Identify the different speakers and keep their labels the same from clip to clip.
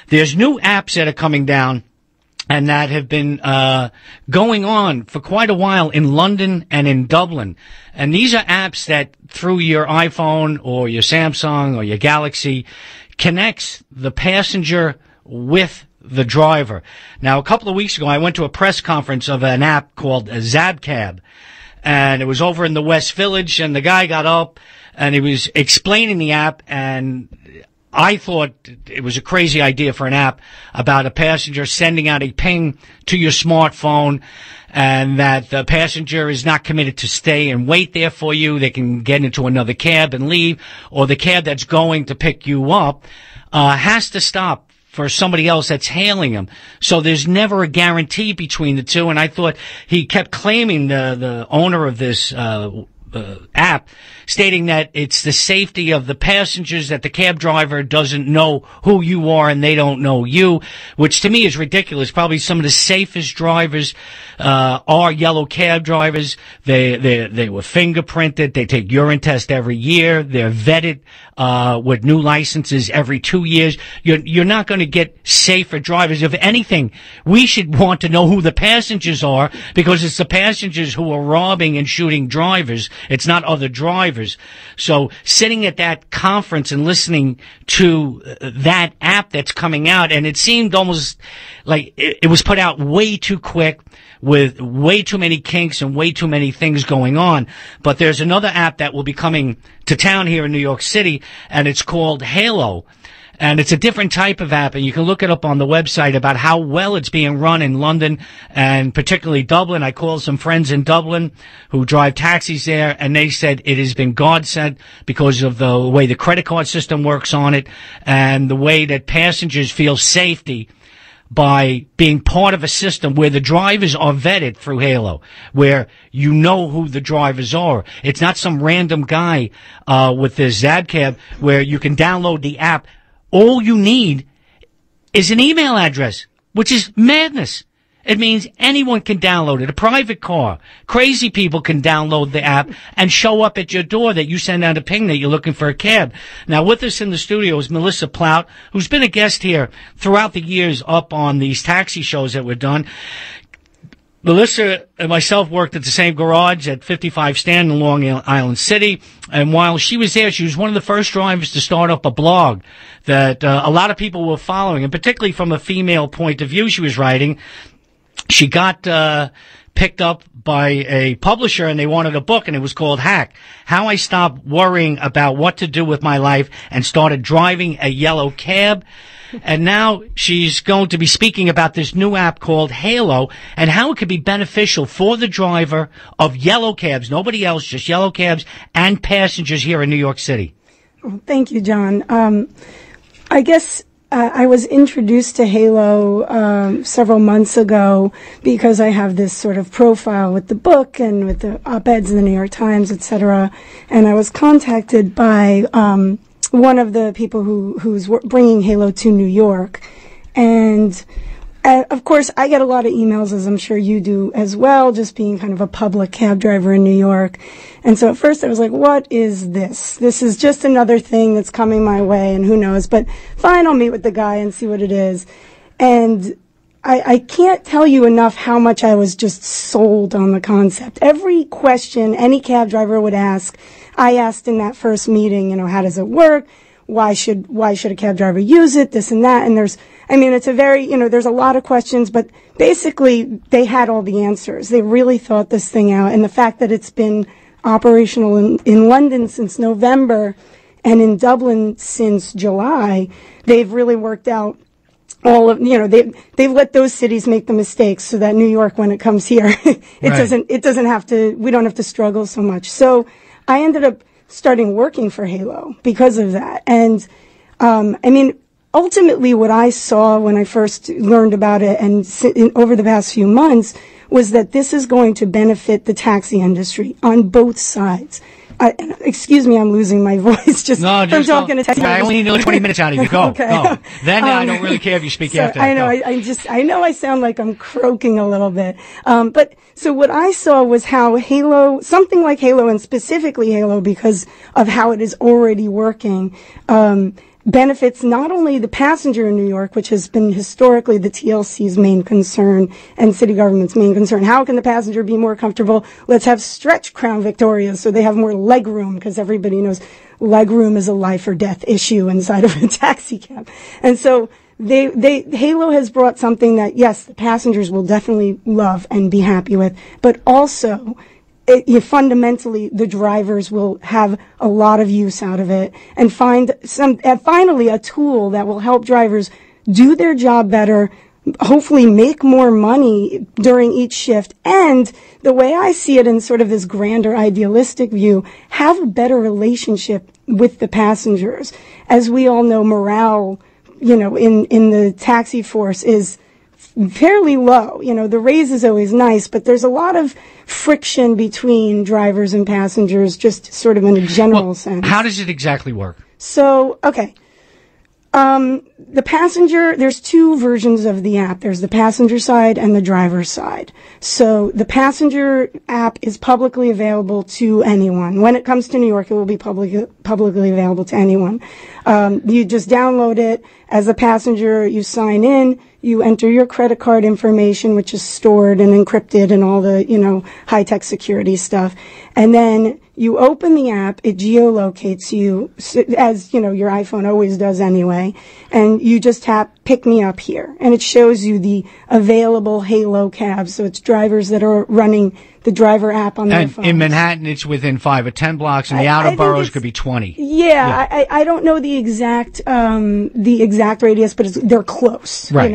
Speaker 1: there's new apps that are coming down and that have been going on for quite a while in London and in Dublin. And these are apps that, through your iPhone or your Samsung or your Galaxy, connects the passenger with the driver. Now, a couple of weeks ago, I went to a press conference of an app called Zabcab, and it was over in the West Village, and the guy got up and he was explaining the app, and I thought it was a crazy idea for an app about a passenger sending out a ping to your smartphone, and that the passenger is not committed to stay and wait there for you. They can get into another cab and leave, or the cab that's going to pick you up has to stop for somebody else that's hailing him. So there's never a guarantee between the two. And I thought he kept claiming, the owner of this app, stating that it's the safety of the passengers, that the cab driver doesn't know who you are and they don't know you, which to me is ridiculous. Probably some of the safest drivers are yellow cab drivers. They were fingerprinted. They take urine tests every year. They're vetted with new licenses every 2 years. You're not going to get safer drivers. If anything, we should want to know who the passengers are, because it's the passengers who are robbing and shooting drivers. It's not other drivers. So sitting at that conference and listening to that app that's coming out, and it seemed almost like it was put out way too quick, with way too many kinks and way too many things going on. But there's another app that will be coming to town here in New York City, and it's called Hailo. And it's a different type of app, and you can look it up on the website about how well it's being run in London and particularly Dublin. I called some friends in Dublin who drive taxis there, and they said it has been godsend because of the way the credit card system works on it and the way that passengers feel safety by being part of a system where the drivers are vetted through Hailo, where you know who the drivers are. It's not some random guy with this Zabcab where you can download the app. All you need is an email address, which is madness. It means anyone can download it. A private car. Crazy people can download the app and show up at your door that you send out a ping that you're looking for a cab. Now, with us in the studio is Melissa Plaut, who's been a guest here throughout the years up on these taxi shows that we've done. Melissa and myself worked at the same garage at 55 Stand in Long Island City, and while she was there, she was one of the first drivers to start up a blog that a lot of people were following, and particularly from a female point of view she was writing. She got picked up by a publisher, and they wanted a book, and it was called Hack: How I Stopped Worrying About What to Do with My Life and Started Driving a Yellow Cab. And now she's going to be speaking about this new app called Hailo and how it could be beneficial for the driver of yellow cabs, nobody else, just yellow cabs, and passengers here in New York City.
Speaker 2: Well, thank you, John. I guess I was introduced to Hailo several months ago because I have this sort of profile with the book and with the op-eds in the New York Times, etc. And I was contacted by one of the people who's bringing Hailo to New York. And of course, I get a lot of emails, as I'm sure you do as well, just being kind of a public cab driver in New York. And so at first I was like, what is this? This is just another thing that's coming my way, and who knows. But fine, I'll meet with the guy and see what it is. And I can't tell you enough how much I was just sold on the concept. Every question any cab driver would ask, I asked in that first meeting, how does it work? Why should a cab driver use it? This and that. And it's a very, there's a lot of questions, but basically they had all the answers. They really thought this thing out. And the fact that it's been operational in London since November and in Dublin since July, they've really worked out all of, they've let those cities make the mistakes so that New York, when it comes here, we don't have to struggle so much. So I ended up starting working for Hailo because of that. And, ultimately what I saw when I first learned about it and over the past few months was that this is going to benefit the taxi industry on both sides. Excuse me, I'm losing my voice just from talking to taxi.
Speaker 1: I only need another 20 minutes out of you. Go.
Speaker 2: Okay.
Speaker 1: Go. Then I don't really care if you speak after that.
Speaker 2: I know. I know I sound like I'm croaking a little bit. But so what I saw was how Hailo, something like Hailo, and specifically Hailo because of how it is already working, benefits not only the passenger in New York, which has been historically the TLC's main concern and city government's main concern. How can the passenger be more comfortable? Let's have stretch Crown Victorias so they have more leg room, because everybody knows leg room is a life or death issue inside of a taxi cab. And so Hailo has brought something that, yes, the passengers will definitely love and be happy with, but also fundamentally, the drivers will have a lot of use out of it and finally a tool that will help drivers do their job better, hopefully make more money during each shift, and the way I see it in sort of this grander idealistic view, have a better relationship with the passengers. As we all know, morale, in the taxi force is fairly low. The raise is always nice, but there's a lot of friction between drivers and passengers, just sort of in a general sense.
Speaker 1: How does it exactly work?
Speaker 2: So, okay. The passenger, there's two versions of the app. There's the passenger side and the driver's side. So the passenger app is publicly available to anyone. When it comes to New York, it will be publicly available to anyone. You just download it. As a passenger, you sign in, you enter your credit card information, which is stored and encrypted and all the, high-tech security stuff. And then you open the app, it geolocates you, as, your iPhone always does anyway, and you just tap Pick Me Up Here. And it shows you the available Hailo cabs, so it's drivers that are running the driver app on their phone.
Speaker 1: In Manhattan, it's within 5 or 10 blocks, and the outer boroughs could be 20.
Speaker 2: Yeah. I don't know the exact radius, but they're close.
Speaker 1: Right.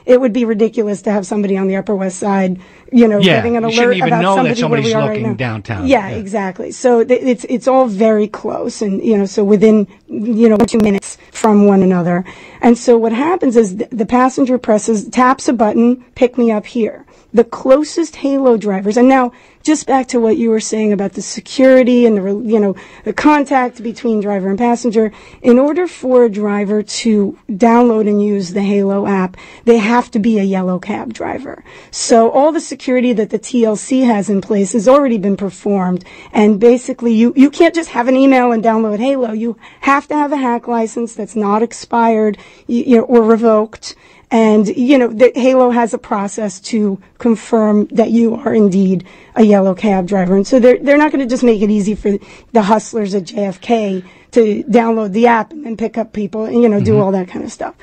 Speaker 2: It would be ridiculous to have somebody on the Upper West Side, getting an alert about
Speaker 1: that somebody's
Speaker 2: where we are
Speaker 1: looking
Speaker 2: right now.
Speaker 1: downtown.
Speaker 2: Yeah, exactly. So it's all very close, and so within 2 minutes from one another. And so what happens is the passenger taps a button, Pick Me Up Here. The closest Hailo drivers, and now just back to what you were saying about the security and the contact between driver and passenger. In order for a driver to download and use the Hailo app, they have to be a yellow cab driver. So all the security that the TLC has in place has already been performed, and basically you can't just have an email and download Hailo. You have to have a hack license that's not expired or revoked. And, Hailo has a process to confirm that you are indeed a yellow cab driver. And so they're not going to just make it easy for the hustlers at JFK to download the app and pick up people and, do all that kind of stuff.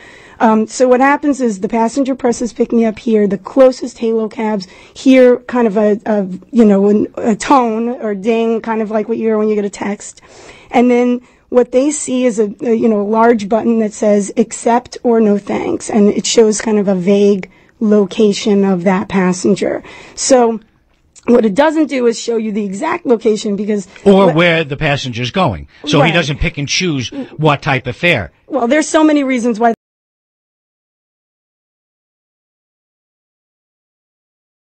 Speaker 2: So what happens is the passenger presses Pick Me Up Here. The closest Hailo cabs hear kind of a tone or ding, kind of like what you hear when you get a text. And then what they see is a large button that says accept or no thanks, and it shows kind of a vague location of that passenger. So what it doesn't do is show you the exact location
Speaker 1: where the passenger's going. So He doesn't pick and choose what type of fare.
Speaker 2: Well, there's so many reasons why